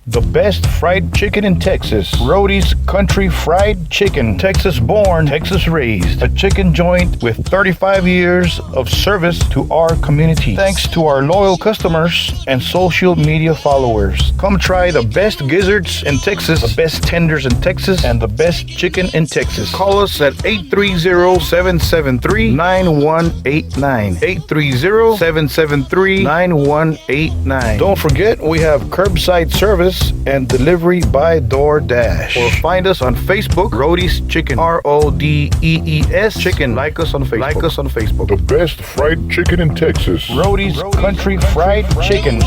The best fried chicken in Texas. Rody's Country Fried Chicken. Texas born, Texas raised. A chicken joint with 35 years of service to our community. Thanks to our loyal customers and social media followers. Come try the best gizzards in Texas, the best tenders in Texas, and the best chicken in Texas. Call us at 830-773-9189. 830-773-9189. Don't forget, we have curbside service and delivery by DoorDash. Or find us on Facebook, Rody's Chicken. RODEES Chicken. Like us on Facebook. The best fried chicken in Texas. Rody's Country Fried Chicken.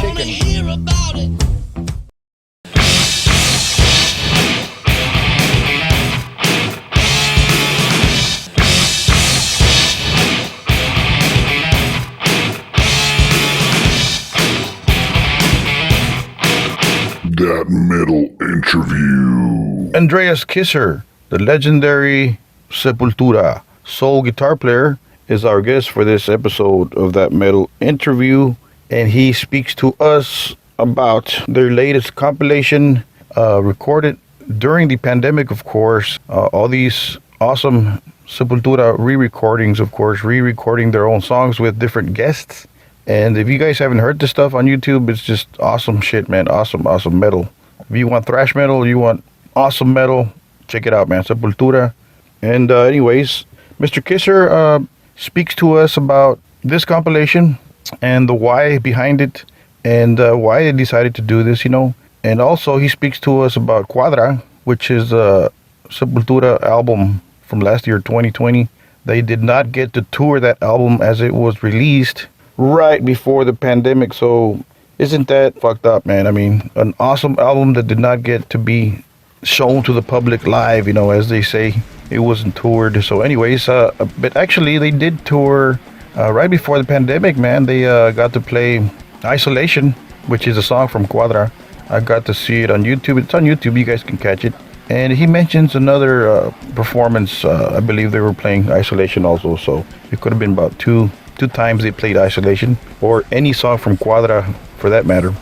That metal interview. Andreas Kisser, the legendary Sepultura soul guitar player, is our guest for this episode of That Metal Interview, and he speaks to us about their latest compilation, recorded during the pandemic, of course. All these awesome Sepultura re-recordings, of course, re-recording their own songs with different guests. And if you guys haven't heard this stuff on YouTube, it's just awesome shit, man. Awesome metal. If you want thrash metal, you want awesome metal, check it out, man. Sepultura. And anyways, Mr. Kisser speaks to us about this compilation and the why behind it and why they decided to do this, And also he speaks to us about Quadra, which is a Sepultura album from last year, 2020. They did not get to tour that album as it was released right before the pandemic, so isn't that fucked up, man? I mean, an awesome album that did not get to be shown to the public live, as they say. It wasn't toured. So anyways, but actually they did tour right before the pandemic, man. They got to play Isolation, which is a song from Quadra. I got to see it on YouTube. It's on YouTube, you guys can catch it. And he mentions another performance. I believe they were playing Isolation also, so it could have been about two times they played Isolation, or any song from Quadra for that matter.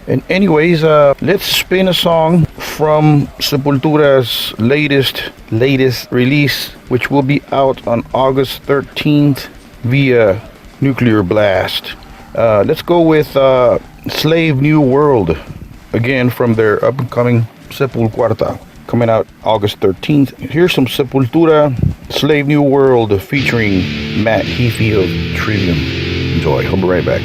And anyways, let's spin a song from Sepultura's latest release, which will be out on August 13th via Nuclear Blast. Let's go with Slave New World, again from their up-and-coming Sepulquarta, coming out August 13th. Here's some Sepultura, Slave New World, featuring Matt Heafy of Trivium. Enjoy. I'll be right back.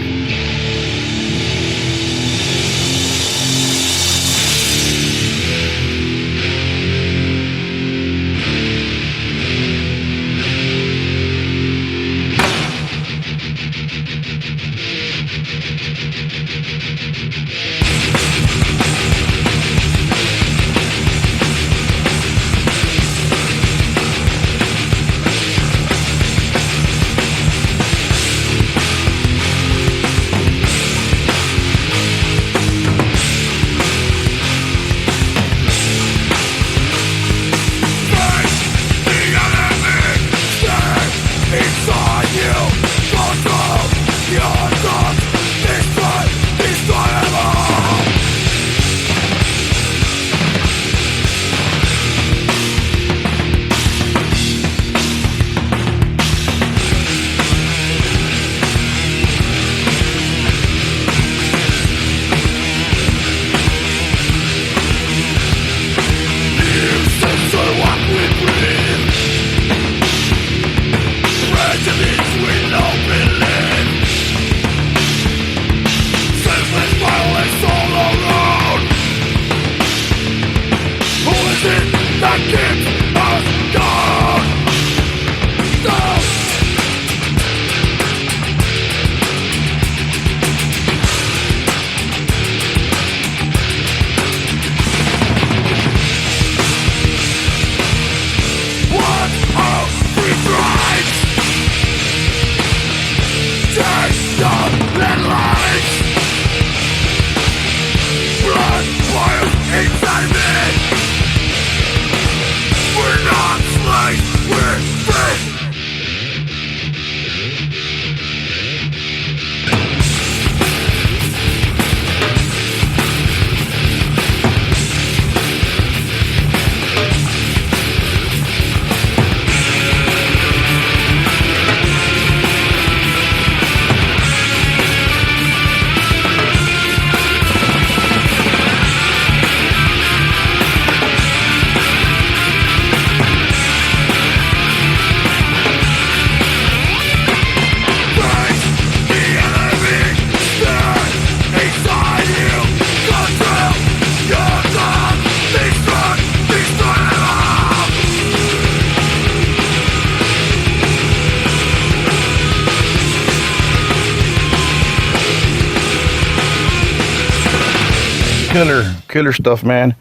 Killer stuff, man.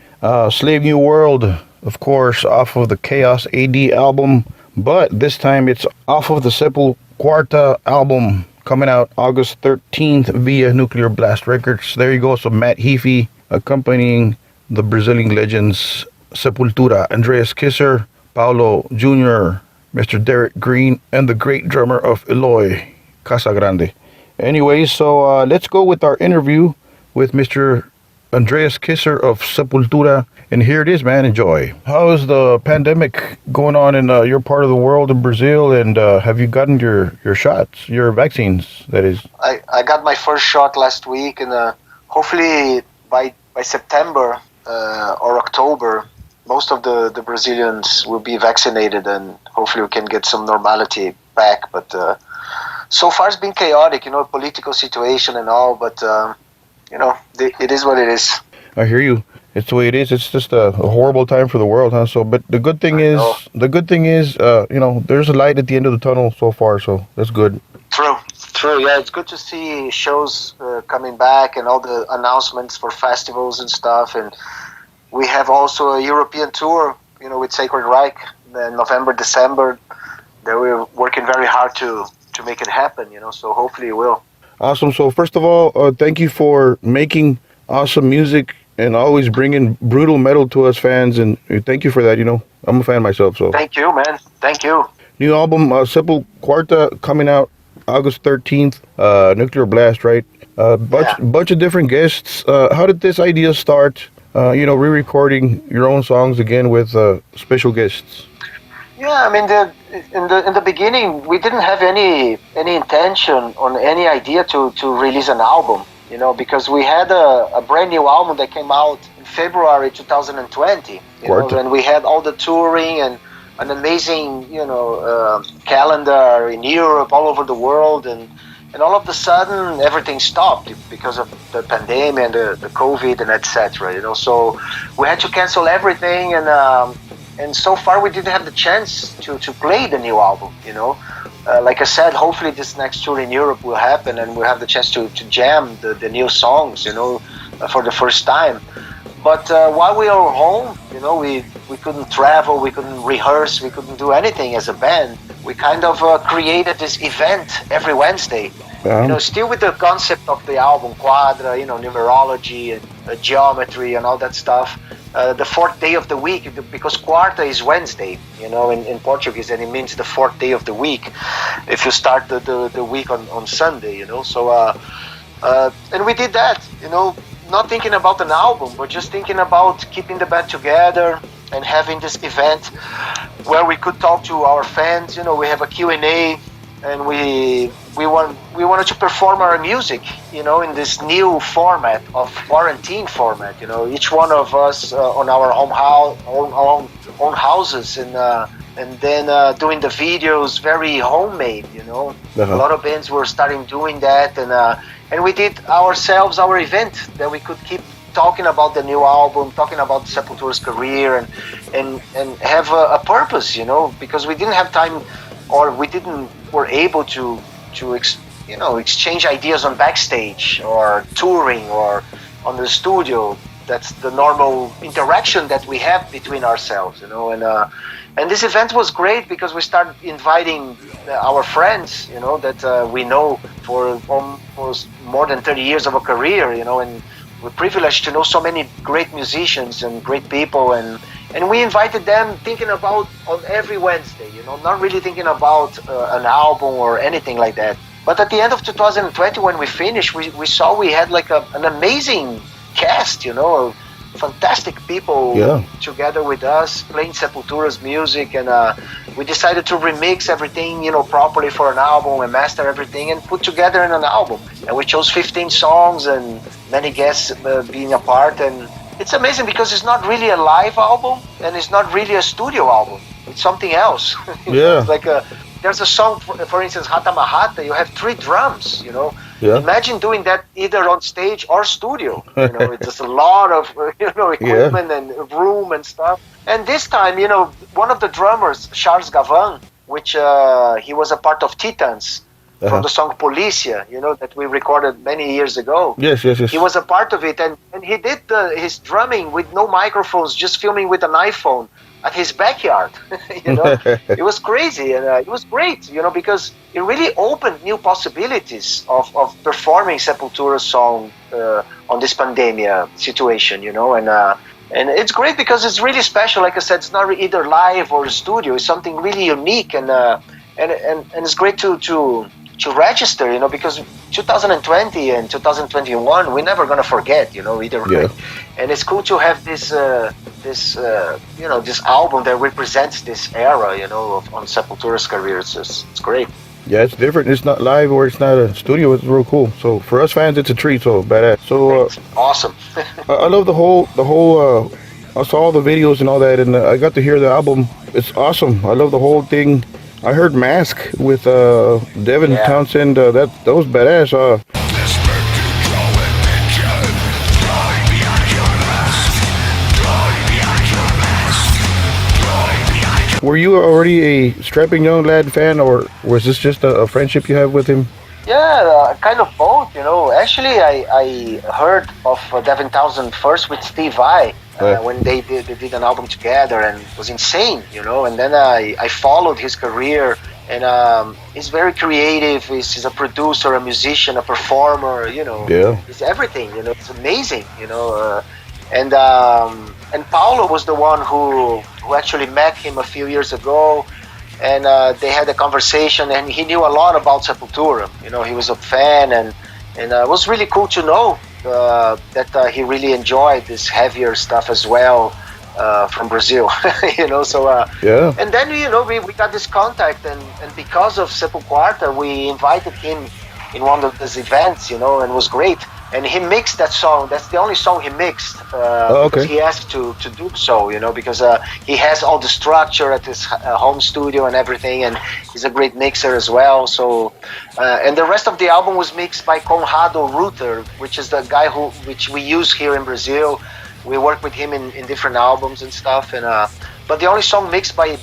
Slave New World, of course, off of the Chaos AD album, but this time it's off of the Sepulquarta album coming out August 13th via Nuclear Blast Records. There you go. So Matt Heafy accompanying the Brazilian legends Sepultura, Andreas Kisser, Paulo Jr., Mr. Derek Green, and the great drummer of Eloy, Casagrande. Anyway, so let's go with our interview with Mr. Andreas Kisser of Sepultura. And here it is, man. Enjoy. How is the pandemic going on in your part of the world in Brazil? And have you gotten your shots, your vaccines, that is? I got my first shot last week, and hopefully by September or October, most of the Brazilians will be vaccinated, and hopefully we can get some normality back. But so far it's been chaotic, political situation and all, but it is what it is. I hear you. It's the way it is. It's just a horrible time for the world, huh? So, but the good thing is, there's a light at the end of the tunnel so far, so that's good. True. Yeah, it's good to see shows coming back and all the announcements for festivals and stuff. And we have also a European tour, with Sacred Reich in November, December. That we're working very hard to make it happen, so hopefully it will. Awesome. So first of all, thank you for making awesome music and always bringing brutal metal to us fans. And thank you for that. I'm a fan myself. So thank you, man. Thank you. New album, Sepulquarta, coming out August 13th. Nuclear Blast, right? Bunch of different guests. How did this idea start? Re-recording your own songs again with special guests. Yeah, I mean, in the beginning, we didn't have any intention on any idea to release an album, because we had a brand new album that came out in February 2020, and we had all the touring and an amazing, calendar in Europe, all over the world, and all of a sudden everything stopped because of the pandemic and the COVID and etc. So we had to cancel everything, and so far we didn't have the chance to play the new album, Like I said, hopefully this next tour in Europe will happen and we'll have the chance to jam the new songs, for the first time. But while we were home, we couldn't travel, we couldn't rehearse, we couldn't do anything as a band. We kind of created this event every Wednesday, still with the concept of the album, quadra, numerology and geometry and all that stuff. The fourth day of the week, because quarta is Wednesday, in Portuguese, and it means the fourth day of the week if you start the week on Sunday, So, and we did that, not thinking about an album, but just thinking about keeping the band together and having this event where we could talk to our fans. We have a Q&A, and we wanted to perform our music, in this new format of quarantine format. Each one of us on our own houses, and then doing the videos very homemade. A lot of bands were starting doing that, and we did ourselves our event that we could keep talking about the new album, talking about Sepultura's career, and have a purpose, because we didn't have time, or we were able to exchange ideas on backstage or touring or on the studio. That's the normal interaction that we have between ourselves, and this event was great because we started inviting our friends, that we know for almost more than 30 years of a career, and we're privileged to know so many great musicians and great people, and we invited them thinking about on every Wednesday, not really thinking about an album or anything like that. But at the end of 2020, when we finished, we saw we had like an amazing cast, fantastic people together with us playing Sepultura's music, and we decided to remix everything, properly for an album and master everything and put together in an album. And we chose 15 songs and many guests being a part, and it's amazing because it's not really a live album and it's not really a studio album. It's something else. Yeah. It's like there's a song, for instance, Hata Mahata, you have 3 drums, Yeah. Imagine doing that either on stage or studio. It's just a lot of equipment and room and stuff. And this time, one of the drummers, Charles Gavan, which he was a part of Titans, from the song Policia, that we recorded many years ago. Yes, yes, yes. He was a part of it, and he did his drumming with no microphones, just filming with an iPhone at his backyard. It was crazy, and it was great, because it really opened new possibilities of performing Sepultura song on this pandemia situation, and it's great because it's really special. Like I said, it's not either live or studio. It's something really unique, and it's great to register, because 2020 and 2021 we're never gonna forget, either way. Yeah. And it's cool to have this this album that represents this era, on Sepultura's career. It's great. Yeah, it's different. It's not live or it's not a studio. It's real cool. So for us fans, it's a treat. So badass. So It's awesome. I love the whole. I saw all the videos and all that, and I got to hear the album. It's awesome. I love the whole thing. I heard Mask with Devin Yeah. Townsend. That was badass. Were you already a strapping young lad fan, or was this just a friendship you have with him? Yeah, kind of both, Actually, I heard of Devin Townsend first with Steve Vai when they did an album together, and it was insane, And then I followed his career, and he's very creative. He's a producer, a musician, a performer, Yeah. He's everything, It's amazing, And Paulo was the one who actually met him a few years ago, and they had a conversation, and he knew a lot about Sepultura. He was a fan, and it was really cool to know that he really enjoyed this heavier stuff as well from Brazil. So Yeah. and then we got this contact, and because of Sepulquarta, we invited him in one of these events, and it was great. And he mixed that song. That's the only song he mixed. Okay. Because he asked to do so, because he has all the structure at his home studio and everything, and he's a great mixer as well. So, and the rest of the album was mixed by Conrado Ruther, which is the guy which we use here in Brazil. We work with him in different albums and stuff. And but the only song mixed by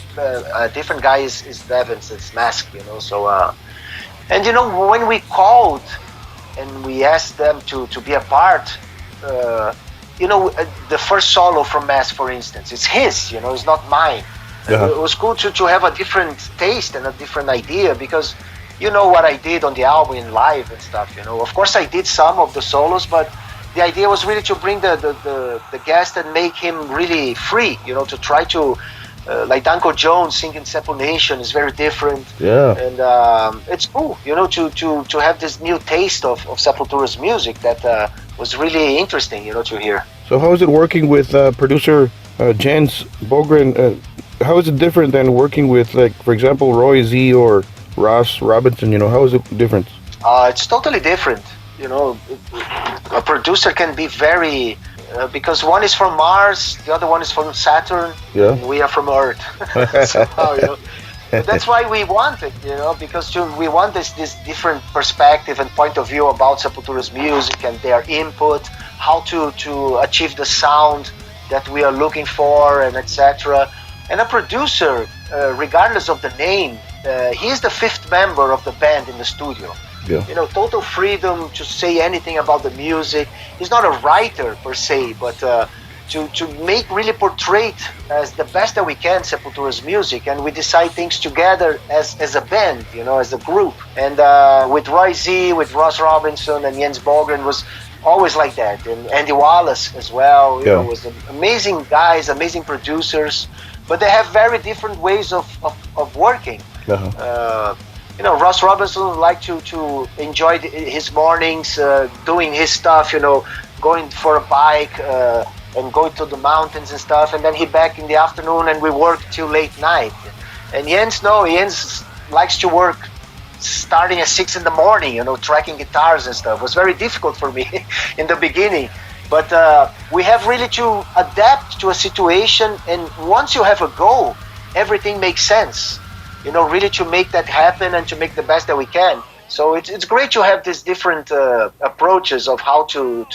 a different guy is Devin's. It's Mask, So, and when we called and we asked them to be a part, the first solo from Mass, for instance, it's his, it's not mine. Yeah. It was cool to have a different taste and a different idea, because what I did on the album in live and stuff, Of course I did some of the solos, but the idea was really to bring the guest and make him really free, to try to like Danko Jones singing Sepul Nation is very different. Yeah. And it's cool, to have this new taste of Sepultura's music that was really interesting, to hear. So how is it working with producer Jens Bogren? How is it different than working with, like, for example, Roy Z or Ross Robinson? How is it different? It's totally different. A producer can be very because one is from Mars, the other one is from Saturn, Yeah. and we are from Earth. Somehow, that's why we want it, because we want this different perspective and point of view about Sepultura's music and their input, how to achieve the sound that we are looking for, and etc. And a producer, regardless of the name, he is the fifth member of the band in the studio. Yeah. Total freedom to say anything about the music. He's not a writer per se, but to make really portray as the best that we can Sepultura's music, and we decide things together as a band, as a group. And with Roy Z, with Ross Robinson and Jens Bogren was always like that, and Andy Wallace as well. Yeah. Was amazing guys, amazing producers, but they have very different ways of working. Uh-huh. Ross Robinson liked to enjoy his mornings, doing his stuff, going for a bike and going to the mountains and stuff, and then he back in the afternoon and we work till late night. And Jens likes to work starting at 6 in the morning, tracking guitars and stuff. It was very difficult for me in the beginning, but we have really to adapt to a situation, and once you have a goal, everything makes sense. Really to make that happen and to make the best that we can. So it's great to have these different approaches of how to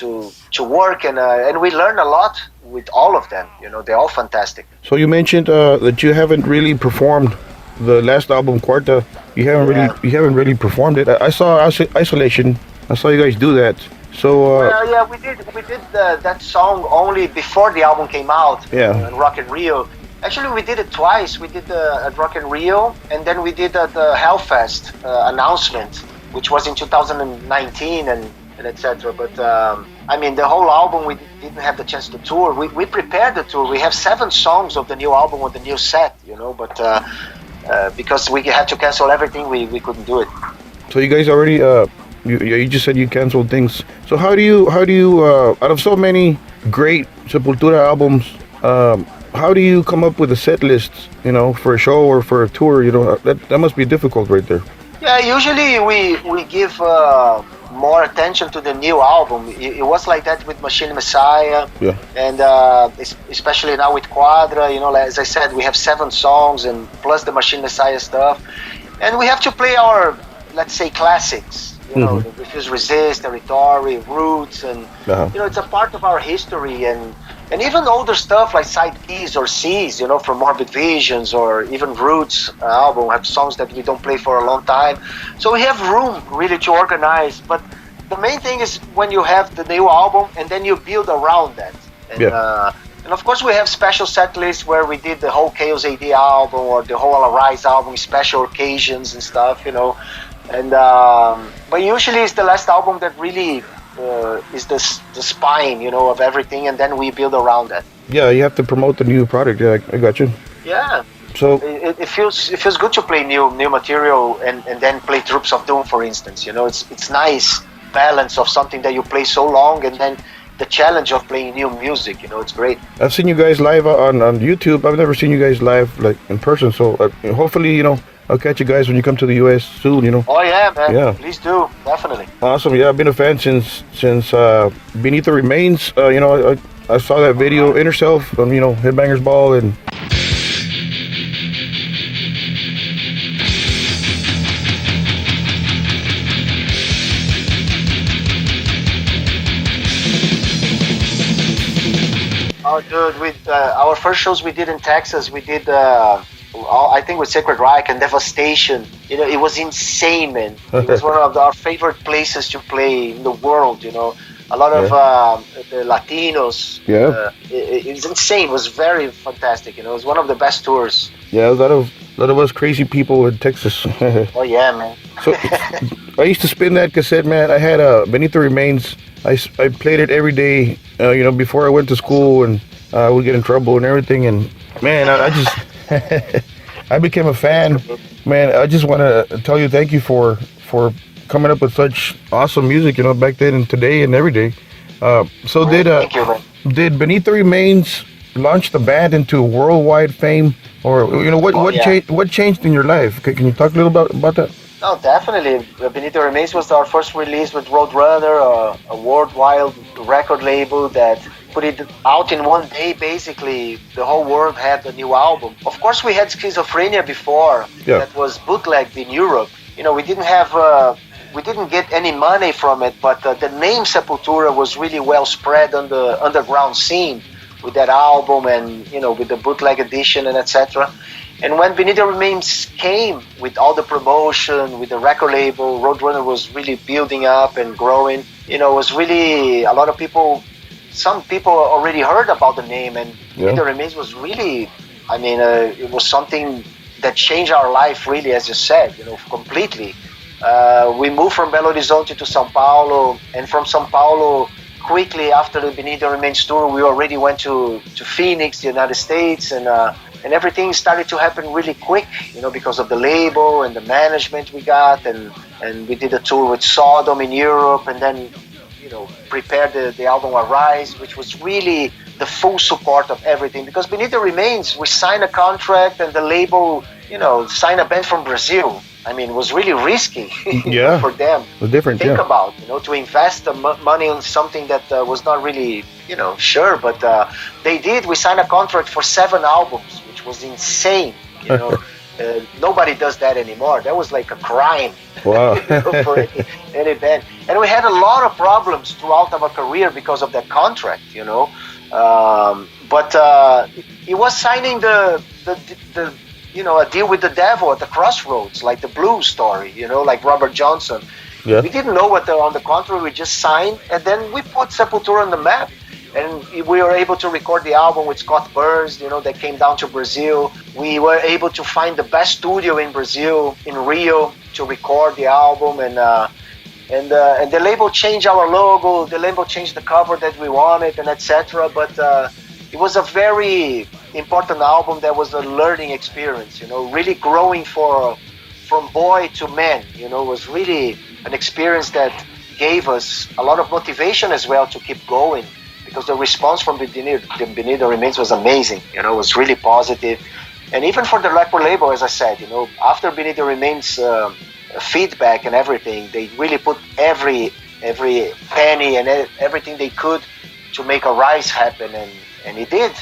work, and we learn a lot with all of them. They're all fantastic. So you mentioned that you haven't really performed the last album, Quarta, you haven't really performed it. I saw Isolation. I saw you guys do that. So Well, yeah, we did that song only before the album came out. Yeah. In Rock in Rio. Actually, we did it twice. We did at Rock in Rio, and then we did at the Hellfest announcement, which was in 2019 and etc. But I mean, the whole album we didn't have the chance to tour. We prepared the tour. We have 7 songs of the new album with the new set, but because we had to cancel everything, we couldn't do it. So you guys already you just said you canceled things. So how do you out of so many great Sepultura albums, how do you come up with a set list, for a show or for a tour? That must be difficult right there. Yeah, usually we give more attention to the new album. It was like that with Machine Messiah, Yeah. and especially now with Quadra. As I said, we have 7 songs and plus the Machine Messiah stuff, and we have to play our, let's say, classics. The Refuse Resist, Territory, Roots, and it's a part of our history, and even older stuff like Side B's or C's, from Morbid Visions or even Roots album have songs that we don't play for a long time. So we have room really to organize, but the main thing is when you have the new album and then you build around that. And of course we have special set lists where we did the whole Chaos AD album or the whole Arise album, special occasions and stuff, And but usually it's the last album that really is the spine, of everything, and then we build around that. Yeah, you have to promote the new product. Yeah, I got you. Yeah. So it feels good to play new material and then play Troops of Doom, for instance. It's nice balance of something that you play so long and then the challenge of playing new music. It's great. I've seen you guys live on YouTube. I've never seen you guys live like in person. So hopefully, I'll catch you guys when you come to the U.S. soon. Oh yeah, man. Yeah. Please do, definitely. Awesome. Yeah, I've been a fan since Beneath the Remains. I saw that video, Inner Self, on Headbangers Ball and. Oh, dude, with our first shows we did in Texas, we did, I think with Sacred Reich and Devastation. It was insane, man. It was one of our favorite places to play in the world, A lot of the Latinos. Yeah. It was insane. It was very fantastic, It was one of the best tours. Yeah, a lot of us crazy people in Texas. Oh, yeah, man. So I used to spin that cassette, man. I had Beneath the Remains. I played it every day, before I went to school, and I would get in trouble and everything. And man, I just I became a fan. Man, I just want to tell you thank you for coming up with such awesome music, back then and today and every day. So Thank you, man. did Beneath the Remains launch the band into worldwide fame, or what changed in your life? Can you talk a little about that? No, definitely. Beneath the Remains was our first release with Roadrunner, a worldwide record label that put it out in one day. Basically, the whole world had the new album. Of course, we had Schizophrenia before that was bootlegged in Europe. We didn't get any money from it, but the name Sepultura was really well spread on the underground scene with that album and, with the bootleg edition and etc. And when Beneath the Remains came with all the promotion, with the record label, Roadrunner was really building up and growing. It was really a lot of people, some people already heard about the name, and Beneath the Remains was really, it was something that changed our life really, as you said, completely. We moved from Belo Horizonte to São Paulo, and from São Paulo, quickly after the Beneath the Remains tour, we already went to Phoenix, the United States, and everything started to happen really quick, because of the label and the management we got, and we did a tour with Sodom in Europe, and then, prepared the album Arise, which was really the full support of everything. Because Beneath the Remains, we signed a contract, and the label, signed a band from Brazil. It was really risky for them. It was different, Think about, to invest the money on something that was not really, sure, but they did. We signed a contract for 7 albums, which was insane. Nobody does that anymore. That was like a crime. Wow. For any band. And we had a lot of problems throughout our career because of that contract, But it was signing the a deal with the devil at the crossroads, like the blues story, like Robert Johnson. Yeah. We didn't know what on the contrary, we just signed, and then we put Sepultura on the map. And we were able to record the album with Scott Burns, that came down to Brazil. We were able to find the best studio in Brazil, in Rio, to record the album. And the label changed our logo, the label changed the cover that we wanted, and etc. But it was a very important album that was a learning experience, really growing from boy to man, was really an experience that gave us a lot of motivation as well to keep going, because the response from Beneath the Remains was amazing, it was really positive. And even for the record label, as I said, after Beneath the Remains feedback and everything, they really put every penny and everything they could to make Arise happen, and it did.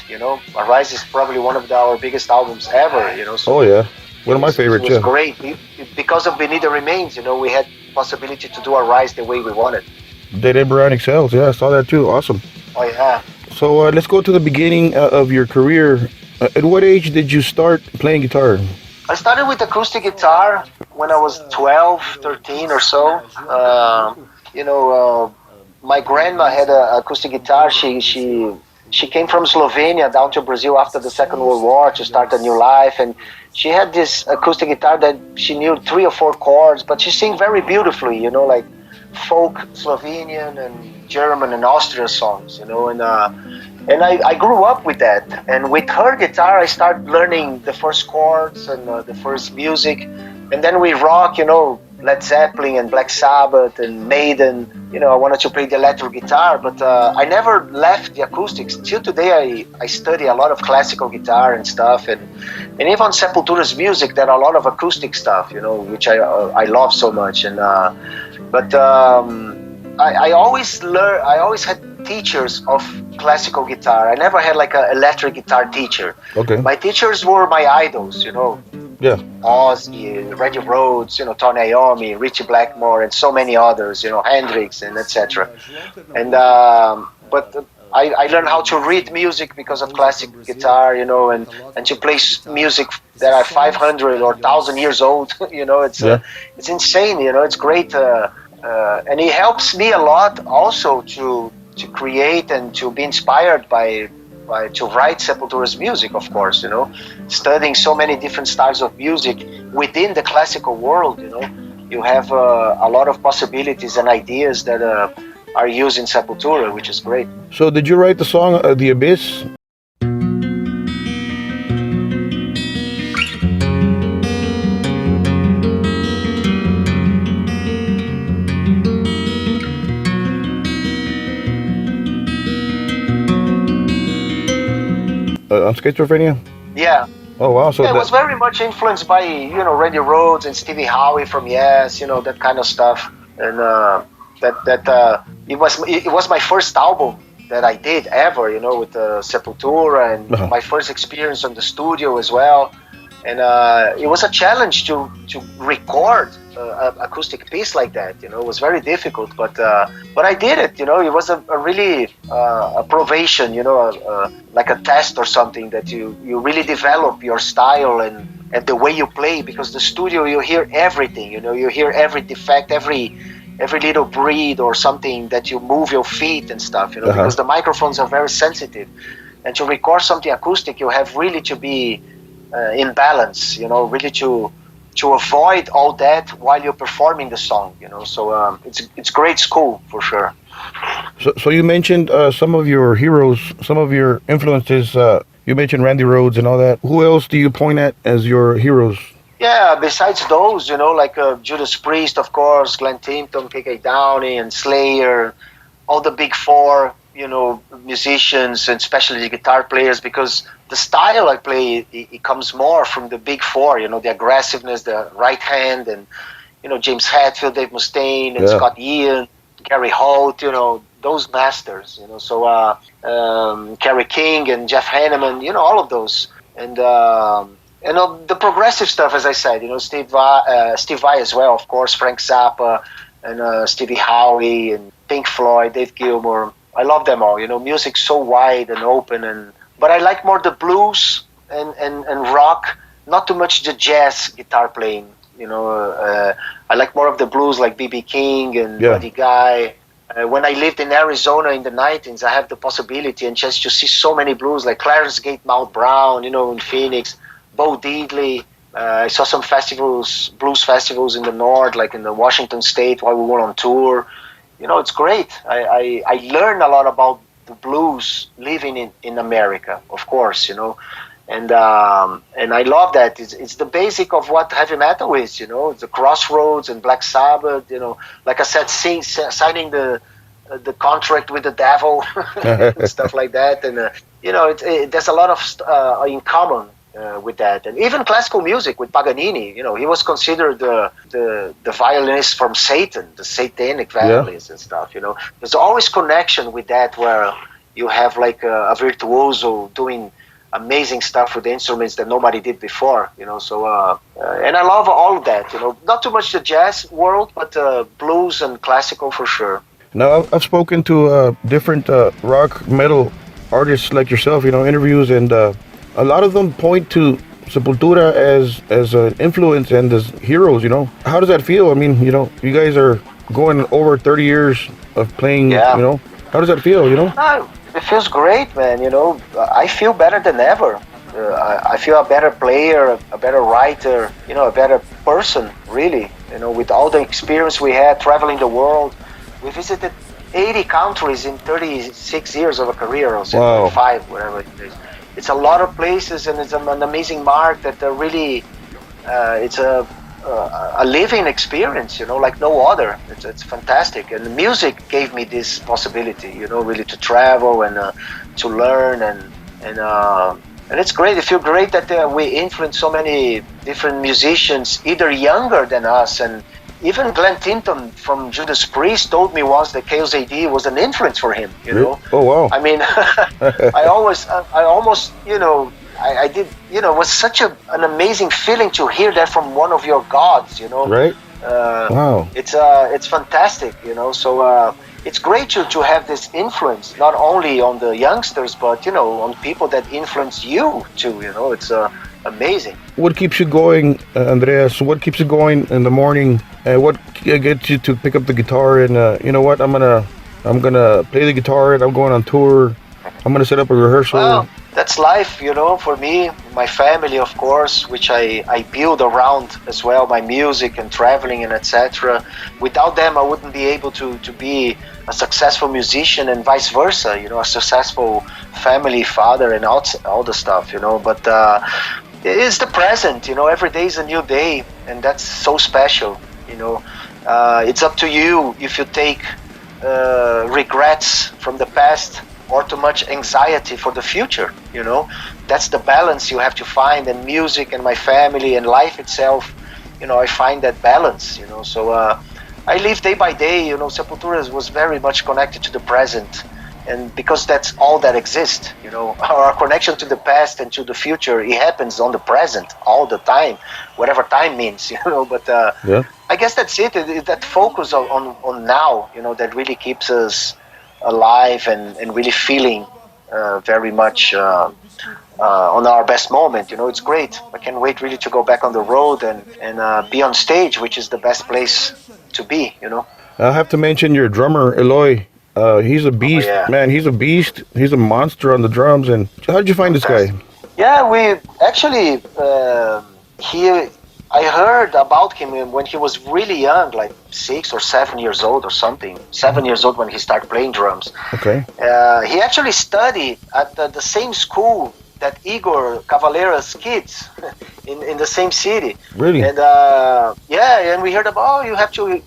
Arise is probably one of our biggest albums ever. So Oh yeah, one of my favorites. It was Yeah. great because of Beneath the Remains. We had possibility to do Arise the way we wanted. Dead Embryonic Cells. Yeah, I saw that too. Awesome. Oh yeah. So let's go to the beginning of your career. At what age did you start playing guitar? I started with acoustic guitar when I was 12, 13 or so. My grandma had an acoustic guitar. She came from Slovenia down to Brazil after the Second World War to start a new life, and she had this acoustic guitar that she knew 3 or 4 chords, but she sang very beautifully, like folk Slovenian and German and Austrian songs, and I grew up with that. And with her guitar, I started learning the first chords and the first music. And then we rock, Led Zeppelin and Black Sabbath and Maiden. I wanted to play the electric guitar, but I never left the acoustics. Till today, I study a lot of classical guitar and stuff. And even Sepultura's music, there are a lot of acoustic stuff, which I love so much. And I always had teachers of classical guitar. I never had like an electric guitar teacher. Okay. My teachers were my idols, Yeah. Ozzy, Randy Rhoads, Tony Iommi, Richie Blackmore, and so many others, Hendrix and etc. And but I learned how to read music because of classic guitar, and to play music that are 500 or 1,000 years old. It's insane. It's great. And it helps me a lot also to create and to be inspired to write Sepultura's music, of course, studying so many different styles of music within the classical world, you have a lot of possibilities and ideas that are used in Sepultura, which is great. So did you write the song The Abyss? On Schizophrenia? Yeah. Oh wow! So it was very much influenced by Randy Rhoads and Stevie Howe from Yes, that kind of stuff, and it was my first album that I did ever, with Sepultura, and my first experience on the studio as well, and it was a challenge to record an acoustic piece like that. It was very difficult, but I did it. It was a really a probation, like a test or something that you really develop your style and the way you play, because the studio, you hear everything. You hear every defect, every little breathe or something that you move your feet and stuff. Because the microphones are very sensitive, and to record something acoustic, you have really to be in balance. Really to avoid all that while you're performing the song, so it's great school for sure. So you mentioned some of your heroes, some of your influences. You mentioned Randy Rhoads and all that. Who else do you point at as your heroes? Yeah, besides those, like Judas Priest, of course, Glenn Tipton, K.K. Downey, and Slayer, all the big four, musicians, and especially the guitar players, because the style I play, it comes more from the big four, the aggressiveness, the right hand, and, James Hetfield, Dave Mustaine, and Scott Ian, Gary Holt, those masters, so Kerry King and Jeff Hanneman, all of those. And the progressive stuff, as I said, Steve Vai as well, of course, Frank Zappa, and Stevie Howe, and Pink Floyd, Dave Gilmour. I love them all. Music's so wide and open, but I like more the blues and rock, not too much the jazz guitar playing. I like more of the blues, like B.B. King and Buddy Guy. When I lived in Arizona in the 90s, I have the possibility and chance to see so many blues, like Clarence Gate, Mount Brown, in Phoenix, Bo Diddley. I saw some festivals, blues festivals in the north, like in the Washington State while we were on tour. It's great. I learned a lot about the blues living in America, of course, and I love that. It's the basic of what heavy metal is, the Crossroads and Black Sabbath, like I said, signing the contract with the devil and stuff like that. And, there's a lot of in common with that. And even classical music with Paganini, he was considered the violinist from Satan, the satanic violinist and stuff, There's always connection with that where you have like a virtuoso doing amazing stuff with the instruments that nobody did before, so and I love all of that, not too much the jazz world, but blues and classical for sure. Now, I've spoken to different rock metal artists like yourself, interviews, and a lot of them point to Sepultura as an influence and as heroes, How does that feel? I mean, you guys are going over 30 years of playing, How does that feel, It feels great, man. I feel better than ever. I feel a better player, a better writer, a better person, really. With all the experience we had traveling the world. We visited 80 countries in 36 years of a career, or 75, whatever it is. It's a lot of places, and it's an amazing mark that really, it's a living experience, like no other. It's fantastic, and the music gave me this possibility, really to travel and to learn, and it's great. I feel great that we influence so many different musicians, either younger than us, and even Glenn Tinton from Judas Priest told me once that Chaos AD was an influence for him. Oh wow! I mean, I almost, I did, it was such an amazing feeling to hear that from one of your gods, Right. Wow. It's fantastic, so it's great to have this influence, not only on the youngsters, but, on people that influence you too, it's amazing. What keeps you going, Andreas? What keeps you going in the morning? What gets you to pick up the guitar and, what, I'm gonna play the guitar and I'm going on tour. I'm gonna set up a rehearsal. Well, that's life, for me, my family, of course, which I build around as well, my music and traveling and etc. Without them, I wouldn't be able to be a successful musician and vice versa, a successful family, father, and all the stuff, But it's the present, every day is a new day, and that's so special, It's up to you if you take regrets from the past or too much anxiety for the future, That's the balance you have to find, and music and my family and life itself, I find that balance, So I live day by day, Sepultura was very much connected to the present, and because that's all that exists, our connection to the past and to the future, it happens on the present all the time, whatever time means, But I guess that's it. That focus on now, that really keeps us alive and really feeling very much on our best moment. It's great. I can't wait really to go back on the road and be on stage, which is the best place to be. I have to mention your drummer, Eloy. He's a beast, man. He's a beast. He's a monster on the drums. And how did you find this guy? Yeah, we actually I heard about him when he was really young, like 6 or 7 years old or something. 7 years old when he started playing drums. Okay. He actually studied at the same school that Igor Cavalera's kids in the same city. Really? And and we heard about, you have to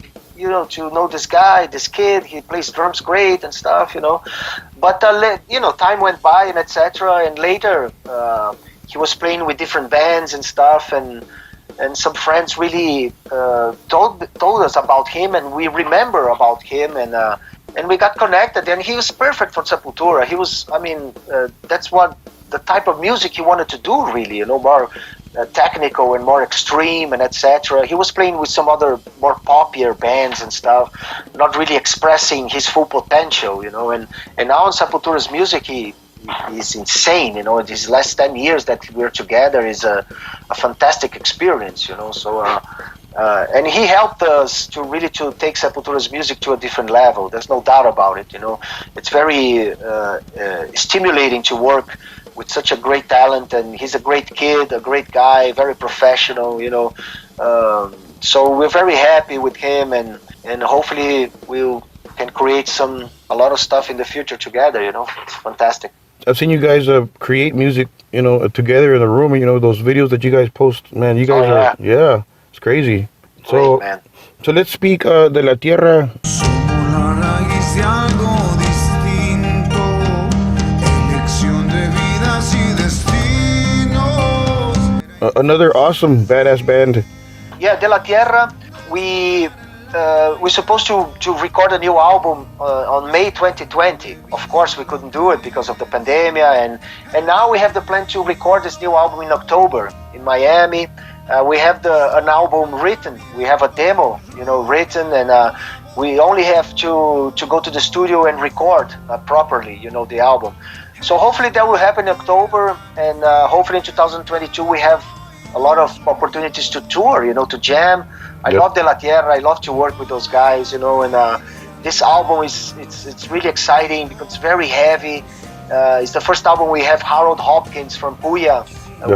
know this guy, this kid. He plays drums great and stuff, But time went by and etc. And later he was playing with different bands and stuff, and some friends really told us about him, and we remember about him, and we got connected, and he was perfect for Sepultura. He was, that's what the type of music he wanted to do, really, more technical and more extreme and etc. He was playing with some other more popular bands and stuff, not really expressing his full potential, and now in Sepultura's music, he is insane. These last 10 years that we're together is a fantastic experience. So and he helped us to take Sepultura's music to a different level. There's no doubt about it. It's very stimulating to work with such a great talent, and he's a great kid, a great guy, very professional. So we're very happy with him, and hopefully we can create a lot of stuff in the future together. It's fantastic. I've seen you guys create music, together in the room. Those videos that you guys post, man. You guys are, yeah, it's crazy. So, Great, man. So let's speak de la Tierra. Another awesome badass band. Yeah, De La Tierra. We're supposed to record a new album on May 2020. Of course, we couldn't do it because of the pandemic, and now we have the plan to record this new album in October in Miami. We have an album written. We have a demo, written, and we only have to go to the studio and record properly, the album. So hopefully that will happen in October, and hopefully in 2022 we have a lot of opportunities to tour, to jam. I love De La Tierra. I love to work with those guys, and this album it's really exciting because it's very heavy. It's the first album we have Harold Hopkins from Puya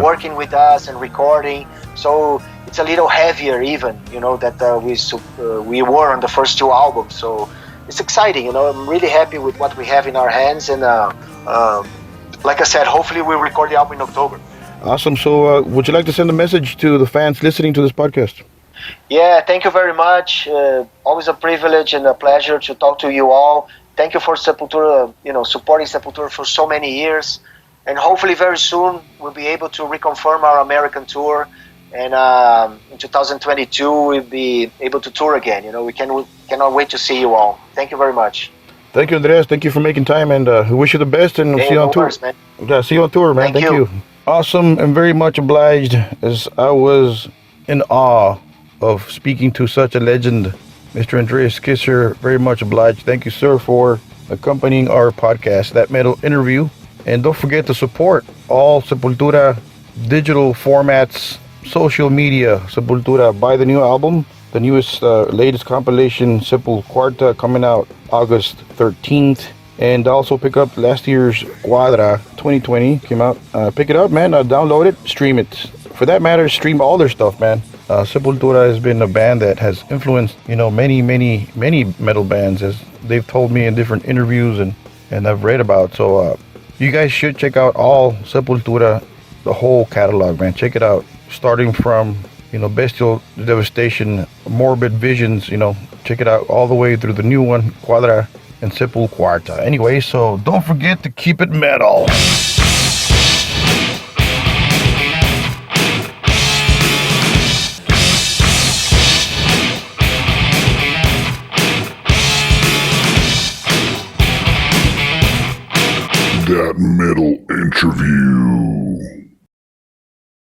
working with us and recording. So it's a little heavier even, that we were on the first two albums. So it's exciting, I'm really happy with what we have in our hands, and like I said, hopefully we'll record the album in October. Awesome. So would you like to send a message to the fans listening to this podcast? Yeah, thank you very much. Always a privilege and a pleasure to talk to you all. Thank you for Sepultura, supporting Sepultura for so many years. And hopefully very soon we'll be able to reconfirm our American tour. And in 2022 we'll be able to tour again. We cannot wait to see you all. Thank you very much. Thank you, Andreas. Thank you for making time, and we wish you the best, and see you on tour. Worries, man. Yeah, see you on tour, man. Thank you. Awesome, and very much obliged, as I was in awe of speaking to such a legend, Mr. Andreas Kisser. Very much obliged. Thank you, sir, for accompanying our podcast, That Metal Interview. And don't forget to support all Sepultura digital formats, social media. Sepultura, buy the new album, the newest, latest compilation, Sepulquarta, coming out August 13th. And also pick up last year's Quadra 2020 came out. Pick it up, man. Download it, stream it. For that matter, stream all their stuff, man. Sepultura has been a band that has influenced, many metal bands, as they've told me in different interviews and I've read about. So you guys should check out all Sepultura, the whole catalog, man. Check it out, starting from Bestial Devastation, Morbid Visions. Check it out all the way through the new one, Quadra and Sepulquarta. Anyway, so don't forget to keep it metal. That Metal Interview.